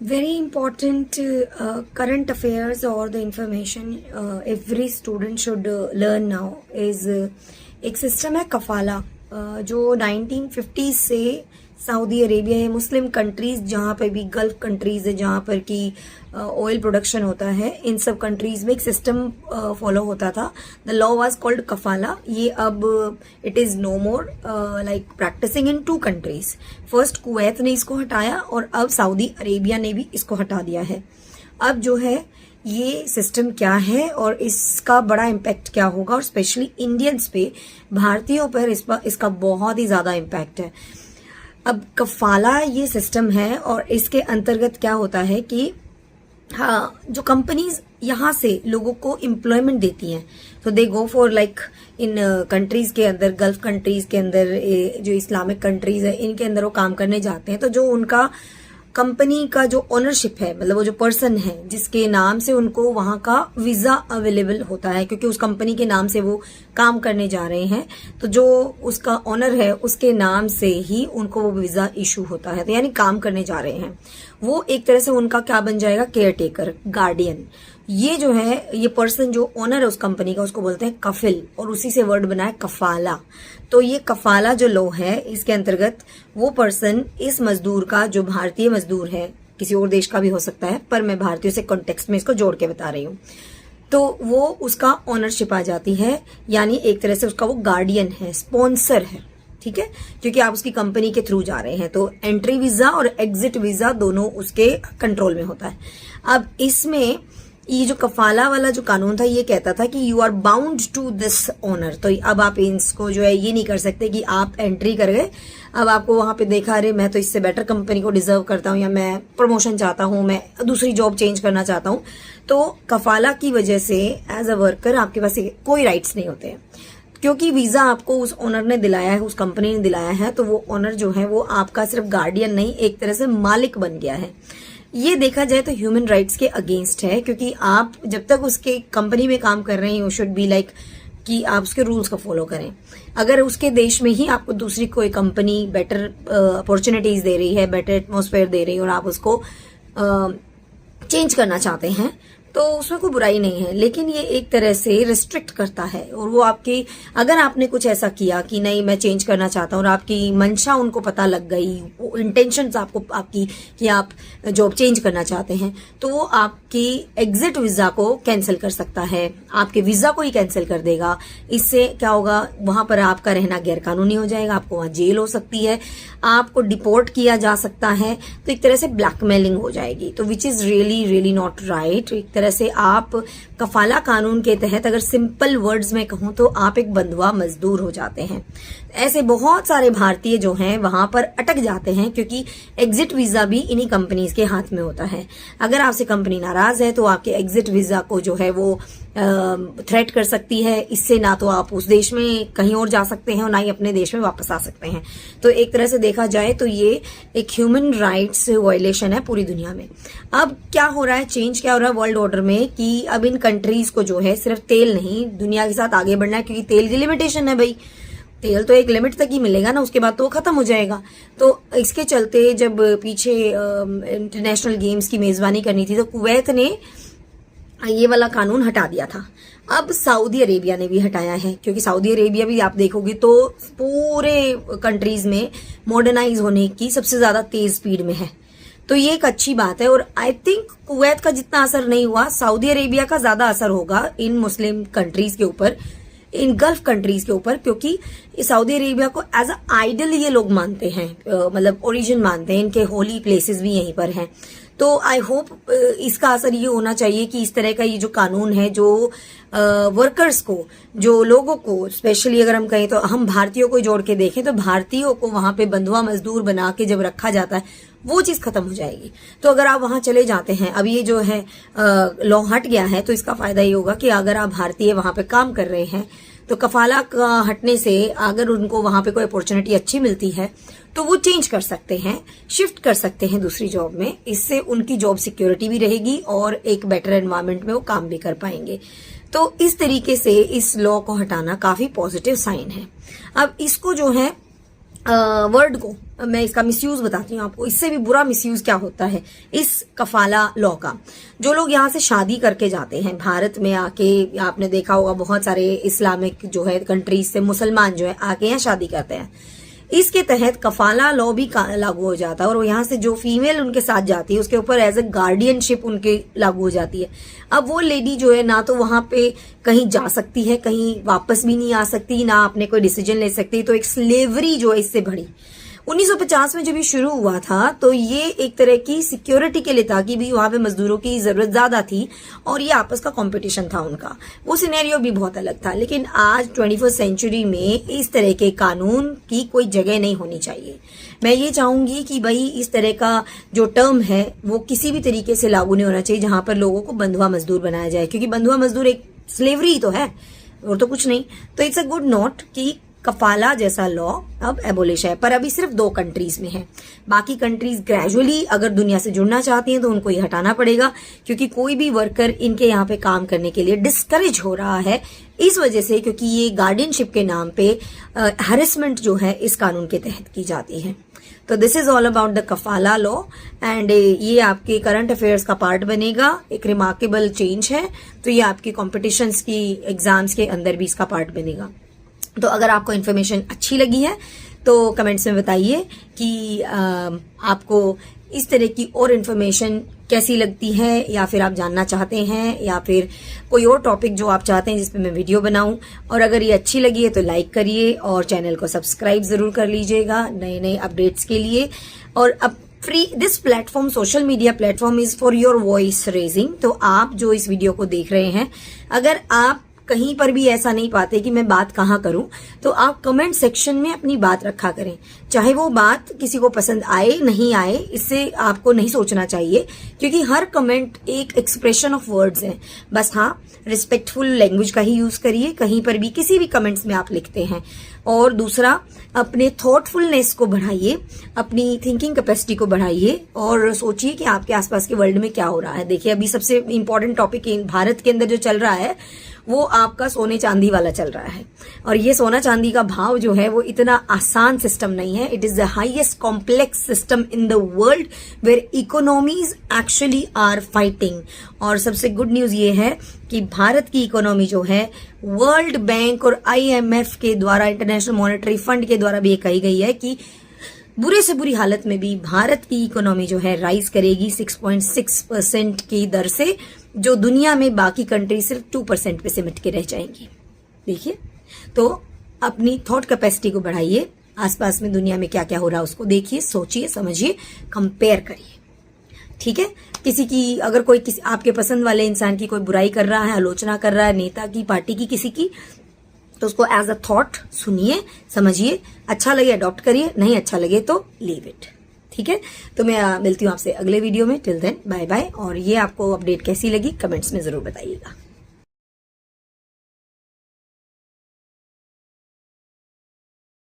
Very important current affairs or the information every student should learn now is एक system है कफाला जो 1950 से Saudi Arabia है, Muslim countries जहाँ पर भी गल्फ कंट्रीज है जहाँ पर कि ऑयल प्रोडक्शन होता है, इन सब कंट्रीज में एक सिस्टम फॉलो होता था. The law was called kafala. ये अब it is no more like practicing in 2 countries. First Kuwait ने इसको हटाया और अब सऊदी अरेबिया ने भी इसको हटा दिया है. अब जो है ये सिस्टम क्या है और इसका बड़ा इम्पैक्ट क्या होगा, और स्पेशली इंडियंस पे, भारतीयों पर इसका बहुत ही ज्यादा इम्पैक्ट है. अब कफाला ये सिस्टम है और इसके अंतर्गत क्या होता है कि हाँ, जो कंपनीज यहाँ से लोगों को एम्प्लॉयमेंट देती हैं, तो they go for like in countries के अंदर, गल्फ कंट्रीज के अंदर, जो इस्लामिक कंट्रीज है इनके अंदर वो काम करने जाते हैं. तो जो उनका कंपनी का जो ओनरशिप है, मतलब वो जो पर्सन है जिसके नाम से उनको वहां का वीजा अवेलेबल होता है, क्योंकि उस कंपनी के नाम से वो काम करने जा रहे हैं, तो जो उसका ओनर है उसके नाम से ही उनको वो वीजा इशू होता है. तो यानी काम करने जा रहे हैं वो एक तरह से उनका क्या बन जाएगा, केयर टेकर, गार्डियन. ये जो है ये पर्सन जो ओनर है उस कंपनी का, उसको बोलते हैं कफिल, और उसी से वर्ड बना है कफाला. तो ये कफाला जो लॉ है इसके अंतर्गत वो पर्सन इस मजदूर का, जो भारतीय मजदूर है, किसी और देश का भी हो सकता है पर मैं भारतीयों से कॉन्टेक्स्ट में इसको जोड़ के बता रही हूँ, तो वो उसका ओनरशिप आ जाती है. यानी एक तरह से उसका वो गार्डियन है, स्पॉन्सर है. ठीक है, क्योंकि आप उसकी कंपनी के थ्रू जा रहे हैं तो एंट्री वीजा और एग्जिट वीजा दोनों उसके कंट्रोल में होता है. अब इसमें ये जो कफाला वाला जो कानून था ये कहता था कि you are bound to this owner. तो अब आप इसको जो है ये नहीं कर सकते कि आप एंट्री कर गए, अब आपको वहां पे देखा, अरे मैं तो इससे बेटर कंपनी को डिजर्व करता हूँ, या मैं प्रमोशन चाहता हूँ, मैं दूसरी जॉब चेंज करना चाहता हूँ. तो कफाला की वजह से एज अ वर्कर आपके पास कोई राइट्स नहीं होते हैं, क्योंकि वीजा आपको उस ओनर ने दिलाया है, उस कंपनी ने दिलाया है. तो वो ओनर जो है वो आपका सिर्फ गार्डियन नहीं, एक तरह से मालिक बन गया है. ये देखा जाए तो ह्यूमन राइट्स के अगेंस्ट है, क्योंकि आप जब तक उसके कंपनी में काम कर रहे हैं यू शुड बी लाइक कि आप उसके रूल्स को फॉलो करें. अगर उसके देश में ही आपको दूसरी कोई कंपनी बेटर अपॉर्चुनिटीज दे रही है, बेटर एटमॉस्फेयर दे रही है, और आप उसको चेंज करना चाहते हैं तो उसमें कोई बुराई नहीं है. लेकिन ये एक तरह से रिस्ट्रिक्ट करता है, और वो आपकी, अगर आपने कुछ ऐसा किया कि नहीं मैं चेंज करना चाहता हूँ और आपकी मंशा उनको पता लग गई, वो इंटेंशंस आपको आपकी कि आप जॉब चेंज करना चाहते हैं, तो वो आपकी एग्जिट वीजा को कैंसिल कर सकता है, आपके वीजा को ही कैंसिल कर देगा. इससे क्या होगा, वहां पर आपका रहना गैर कानूनी हो जाएगा, आपको वहां जेल हो सकती है, आपको डिपोर्ट किया जा सकता है. तो एक तरह से ब्लैकमेलिंग हो जाएगी, तो which is really really not right. एक तरह से आप कफाला कानून के तहत, अगर सिंपल वर्ड्स में कहूं तो आप एक बंधुआ मजदूर हो जाते हैं. ऐसे बहुत सारे भारतीय जो हैं वहां पर अटक जाते हैं, क्योंकि एग्जिट वीजा भी इन्हीं कंपनीज के हाथ में होता है. अगर आपसे कंपनी नाराज है तो आपके एग्जिट वीजा को जो है वो थ्रेट कर सकती है. इससे ना तो आप उस देश में कहीं और जा सकते हैं और ना ही अपने देश में वापस आ सकते हैं. तो एक तरह से देखा जाए तो ये एक ह्यूमन राइट्स वायलेशन है पूरी दुनिया में. अब क्या हो रहा है, चेंज क्या हो रहा है वर्ल्ड ऑर्डर में, कि अब इन कंट्रीज को जो है सिर्फ तेल नहीं, दुनिया के साथ आगे बढ़ना है, क्योंकि तेल की लिमिटेशन है भाई. तेल तो एक लिमिट तक ही मिलेगा ना, उसके बाद तो खत्म हो जाएगा. तो इसके चलते जब पीछे इंटरनेशनल गेम्स की मेजबानी करनी थी तो कुवैत ने ये वाला कानून हटा दिया था. अब सऊदी अरेबिया ने भी हटाया है, क्योंकि सऊदी अरेबिया भी आप देखोगे तो पूरे कंट्रीज में मॉडर्नाइज होने की सबसे ज्यादा तेज स्पीड में है. तो ये एक अच्छी बात है, और आई थिंक कुवैत का जितना असर नहीं हुआ, सऊदी अरेबिया का ज्यादा असर होगा इन मुस्लिम कंट्रीज के ऊपर, इन गल्फ कंट्रीज के ऊपर, क्योंकि सऊदी अरेबिया को एज अ आइडल ये लोग मानते हैं, मतलब ओरिजिन मानते हैं, इनके होली प्लेसेस भी यहीं पर हैं. तो आई होप इसका असर ये होना चाहिए कि इस तरह का ये जो कानून है, जो वर्कर्स को, जो लोगों को, स्पेशली अगर हम कहें तो हम भारतीयों को जोड़ के देखें तो भारतीयों को वहां पे बंधुआ मजदूर बना के जब रखा जाता है वो चीज खत्म हो जाएगी. तो अगर आप वहां चले जाते हैं, अब ये जो है लॉ हट गया है, तो इसका फायदा ये होगा कि अगर आप भारतीय वहां पे काम कर रहे हैं तो कफाला का हटने से अगर उनको वहां पे कोई अपॉर्चुनिटी अच्छी मिलती है तो वो चेंज कर सकते हैं, शिफ्ट कर सकते हैं दूसरी जॉब में. इससे उनकी जॉब सिक्योरिटी भी रहेगी और एक बेटर एनवायरनमेंट में वो काम भी कर पाएंगे. तो इस तरीके से इस लॉ को हटाना काफी पॉजिटिव साइन है. अब इसको जो है वर्ड को मैं इसका मिसयूज बताती हूँ आपको, इससे भी बुरा मिसयूज क्या होता है इस कफाला लॉ का। जो लोग यहाँ से शादी करके जाते हैं भारत में आके, आपने देखा होगा बहुत सारे इस्लामिक जो है कंट्रीज से मुसलमान जो है आके यहाँ शादी करते हैं, इसके तहत कफाला लॉ भी लागू हो जाता है और यहाँ से जो फीमेल उनके साथ जाती है उसके ऊपर एज ए गार्डियनशिप उनके लागू हो जाती है। अब वो लेडी जो है ना तो वहां पे कहीं जा सकती है, कहीं वापस भी नहीं आ सकती, ना अपने कोई डिसीजन ले सकती, तो एक स्लेवरी जो है इससे बढ़ी। 1950 में जब ये शुरू हुआ था तो ये एक तरह की सिक्योरिटी के लिए था कि भी वहां पे मजदूरों की जरूरत ज्यादा थी और ये आपस का कंपटीशन था उनका, वो सिनेरियो भी बहुत अलग था। लेकिन आज 21st सेंचुरी में इस तरह के कानून की कोई जगह नहीं होनी चाहिए। मैं ये चाहूंगी कि भाई इस तरह का जो टर्म है वो किसी भी तरीके से लागू नहीं होना चाहिए जहां पर लोगों को बंधुआ मजदूर बनाया जाए, क्योंकि बंधुआ मजदूर एक स्लेवरी ही तो है और तो कुछ नहीं। तो इट्स अ गुड नोट कि कफाला जैसा लॉ अब एबोलिश है, पर अभी सिर्फ 2 कंट्रीज में है। बाकी कंट्रीज ग्रेजुअली अगर दुनिया से जुड़ना चाहती हैं तो उनको ये हटाना पड़ेगा, क्योंकि कोई भी वर्कर इनके यहाँ पे काम करने के लिए डिस्करेज हो रहा है इस वजह से, क्योंकि ये गार्डियनशिप के नाम पे हैरेसमेंट जो है इस कानून के तहत की जाती है। तो this is all about the kafala law and ये आपके करंट अफेयर्स का पार्ट बनेगा। एक रिमार्केबल चेंज है, तो ये आपकी कॉम्पिटिशन्स की एग्जाम्स के अंदर भी इसका पार्ट बनेगा। तो अगर आपको इन्फॉर्मेशन अच्छी लगी है तो कमेंट्स में बताइए कि आपको इस तरह की और इन्फॉर्मेशन कैसी लगती है, या फिर आप जानना चाहते हैं, या फिर कोई और टॉपिक जो आप चाहते हैं जिसपे मैं वीडियो बनाऊं। और अगर ये अच्छी लगी है तो लाइक करिए और चैनल को सब्सक्राइब जरूर कर लीजिएगा नए नए अपडेट्स के लिए। और अब this platform, social media platform is for your voice raising. तो आप जो इस वीडियो को देख रहे हैं, अगर आप कहीं पर भी ऐसा नहीं पाते कि मैं बात कहाँ करूं, तो आप कमेंट सेक्शन में अपनी बात रखा करें। चाहे वो बात किसी को पसंद आए नहीं आए, इससे आपको नहीं सोचना चाहिए, क्योंकि हर कमेंट एक एक्सप्रेशन ऑफ वर्ड्स है। बस हाँ, रिस्पेक्टफुल लैंग्वेज का ही यूज करिए कहीं पर भी, किसी भी कमेंट्स में आप लिखते हैं। और दूसरा, अपने थॉटफुलनेस को बढ़ाइए, अपनी थिंकिंग कैपेसिटी को बढ़ाइए और सोचिए कि आपके आसपास के वर्ल्ड में क्या हो रहा है। देखिए, अभी सबसे इंपॉर्टेंट टॉपिक भारत के अंदर जो चल रहा है वो आपका सोने चांदी वाला चल रहा है। और ये सोना चांदी का भाव जो है वो इतना आसान सिस्टम नहीं है। It is the highest complex system in the world where economies actually are fighting. और सबसे गुड न्यूज ये है कि भारत की इकोनॉमी जो है वर्ल्ड बैंक और IMF के द्वारा, इंटरनेशनल मॉनेटरी फंड के द्वारा भी ये कही गई है कि बुरे से बुरी हालत में भी भारत की इकोनॉमी जो है राइज करेगी 6.6% की दर से, जो दुनिया में बाकी कंट्री सिर्फ 2% पे सिमट के रह जाएंगी। देखिए, तो अपनी थॉट कैपेसिटी को बढ़ाइए, आसपास में दुनिया में क्या क्या हो रहा है उसको देखिए, सोचिए, समझिए, कंपेयर करिए। ठीक है, किसी की अगर कोई किसी आपके पसंद वाले इंसान की कोई बुराई कर रहा है, आलोचना कर रहा है, नेता की, पार्टी की, किसी की, तो उसको एज अ थॉट सुनिए, समझिए, अच्छा लगे अडॉप्ट करिए, नहीं अच्छा लगे तो लीव इट। ठीक है, तो मैं मिलती हूँ आपसे अगले वीडियो में। Till then bye bye. और ये आपको अपडेट कैसी लगी कमेंट्स में जरूर बताइएगा।